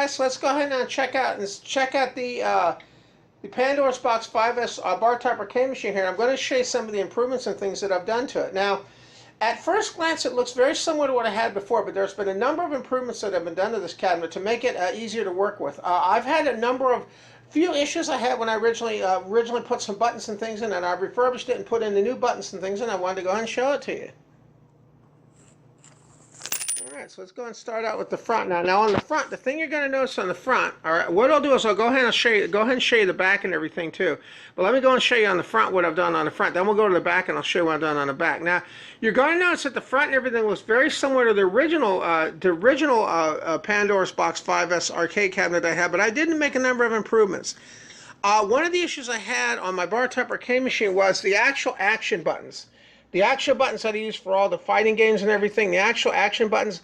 guys, so let's go ahead and check out the Pandoras Box 5S Bartop arcade machine here. I'm going to show you some of the improvements and things that I've done to it. Now, at first glance, it looks very similar to what I had before, but there's been a number of improvements that have been done to this cabinet to make it easier to work with. I've had a number of few issues I had when I originally put some buttons and things in, and I've refurbished it and put in the new buttons and things, and I wanted to go ahead and show it to you. Alright, so let's go and start out with the front now. Now on the front, the thing you're going to notice on the front, alright, what I'll do is I'll go ahead and show you the back and everything too. But let me go and show you on the front what I've done on the front. Then we'll go to the back and I'll show you what I've done on the back. Now, you're going to notice that the front and everything looks very similar to the original Pandoras Box 5S arcade cabinet I had, but I did make a number of improvements. One of the issues I had on my Bartop arcade machine was the actual action buttons. The actual buttons that I use for all the fighting games and everything, the actual action buttons,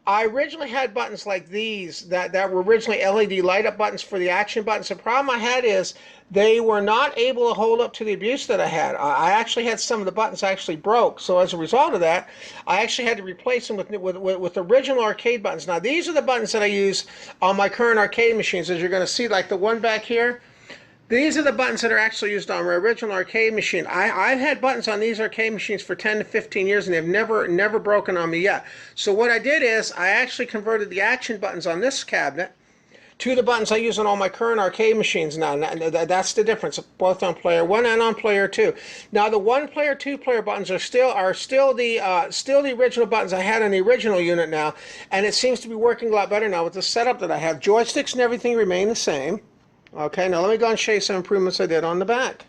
I originally had buttons like these that were originally LED light-up buttons for the action buttons. The problem I had is they were not able to hold up to the abuse that I had. I actually had some of the buttons actually broke, so as a result of that, I actually had to replace them with original arcade buttons. Now, these are the buttons that I use on my current arcade machines, as you're going to see, like the one back here. These are the buttons that are actually used on my original arcade machine. I've had buttons on these arcade machines for 10 to 15 years, and they've never broken on me yet. So what I did is I actually converted the action buttons on this cabinet to the buttons I use on all my current arcade machines now. That's the difference, both on player 1 and on player 2. Now the 1-player, 2-player buttons are still the original buttons I had on the original unit now, and it seems to be working a lot better now with the setup that I have. Joysticks and everything remain the same. Okay, now let me go and show you some improvements I did on the back.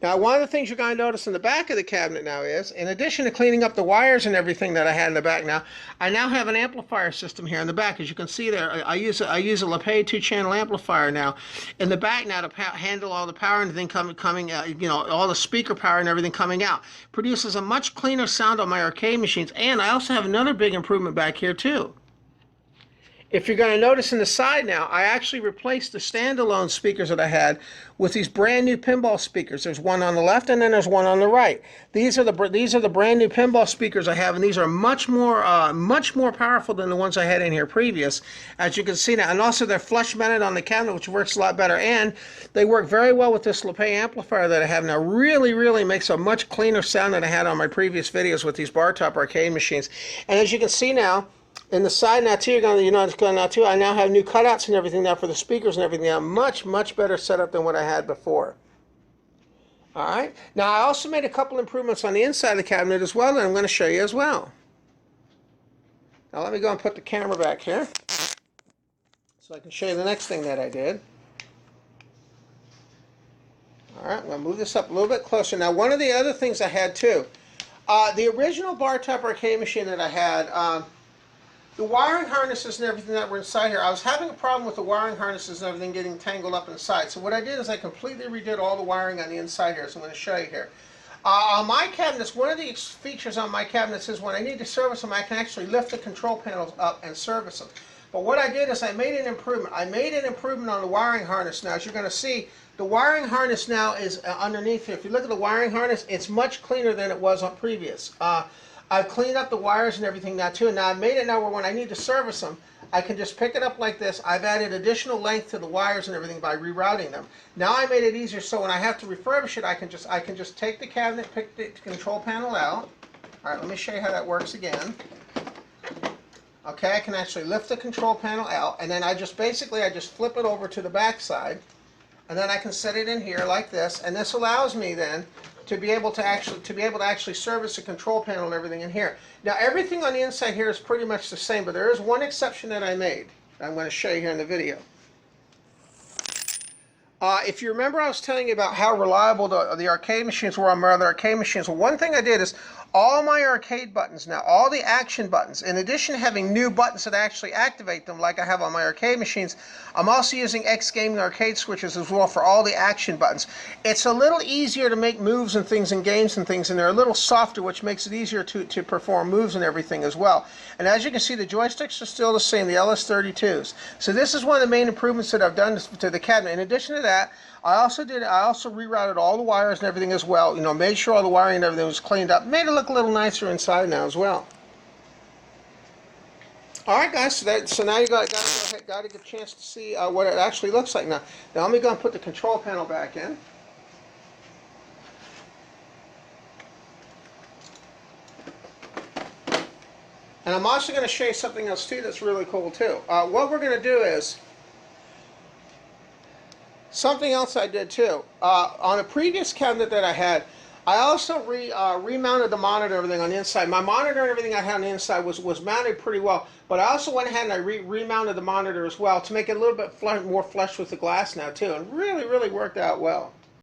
Now, one of the things you're going to notice in the back of the cabinet now is, in addition to cleaning up the wires and everything that I had in the back now, I now have an amplifier system here in the back. As you can see there, I use a LePay 2-channel amplifier now in the back now to handle all the power and everything coming all the speaker power and everything coming out. Produces a much cleaner sound on my arcade machines, and I also have another big improvement back here too. If you're going to notice in the side now, I actually replaced the standalone speakers that I had with these brand new pinball speakers. There's one on the left and then there's one on the right. These are the brand new pinball speakers I have, and these are much more powerful than the ones I had in here previous, as you can see now. And also they're flush mounted on the cabinet, which works a lot better, and they work very well with this LePay amplifier that I have now. Really makes a much cleaner sound than I had on my previous videos with these Bartop arcade machines. And as you can see now, in the side now too, I now have new cutouts and everything now for the speakers and everything now. Much better setup than what I had before. Alright, now I also made a couple improvements on the inside of the cabinet as well, that I'm going to show you as well. Now let me go and put the camera back here so I can show you the next thing that I did. Alright, I'm going to move this up a little bit closer. Now, one of the other things I had too, the original Bartop arcade machine that I had, the wiring harnesses and everything that were inside here, I was having a problem with the wiring harnesses and everything getting tangled up inside. So what I did is I completely redid all the wiring on the inside here, so I'm going to show you here. On my cabinets, one of the features on my cabinets is when I need to service them, I can actually lift the control panels up and service them. But what I did is I made an improvement. I made an improvement on the wiring harness now. As you're going to see, the wiring harness now is underneath here. If you look at the wiring harness, it's much cleaner than it was on previous. I've cleaned up the wires and everything now too. Now I've made it now where when I need to service them, I can just pick it up like this. I've added additional length to the wires and everything by rerouting them. Now I made it easier, so when I have to refurbish it, I can just take the cabinet, pick the control panel out. All right, let me show you how that works again. Okay, I can actually lift the control panel out, and then I just flip it over to the back side, and then I can set it in here like this, and this allows me then to be able to actually service the control panel and everything in here. Now everything on the inside here is pretty much the same, but there is one exception that I made. I'm going to show you here in the video. If you remember, I was telling you about how reliable the arcade machines were on my other arcade machines. Well, one thing I did is all my arcade buttons now, all the action buttons, in addition to having new buttons that actually activate them like I have on my arcade machines, I'm also using X Gaming arcade switches as well for all the action buttons. It's a little easier to make moves and things in games and things, and they're a little softer, which makes it easier to perform moves and everything as well. And as you can see, the joysticks are still the same, the LS32s. So this is one of the main improvements that I've done to the cabinet. In addition to that, I also rerouted all the wires and everything as well. You know, made sure all the wiring and everything was cleaned up. Made it look a little nicer inside now as well. All right, guys. So now you got to get a chance to see what it actually looks like now. Now let me go and put the control panel back in. And I'm also going to show you something else too that's really cool too. What we're going to do is something else I did too. On a previous cabinet that I had, I also remounted the monitor and everything on the inside. My monitor and everything I had on the inside was mounted pretty well, but I also went ahead and I remounted the monitor as well to make it a little bit more flush with the glass now too, and really, really worked out well.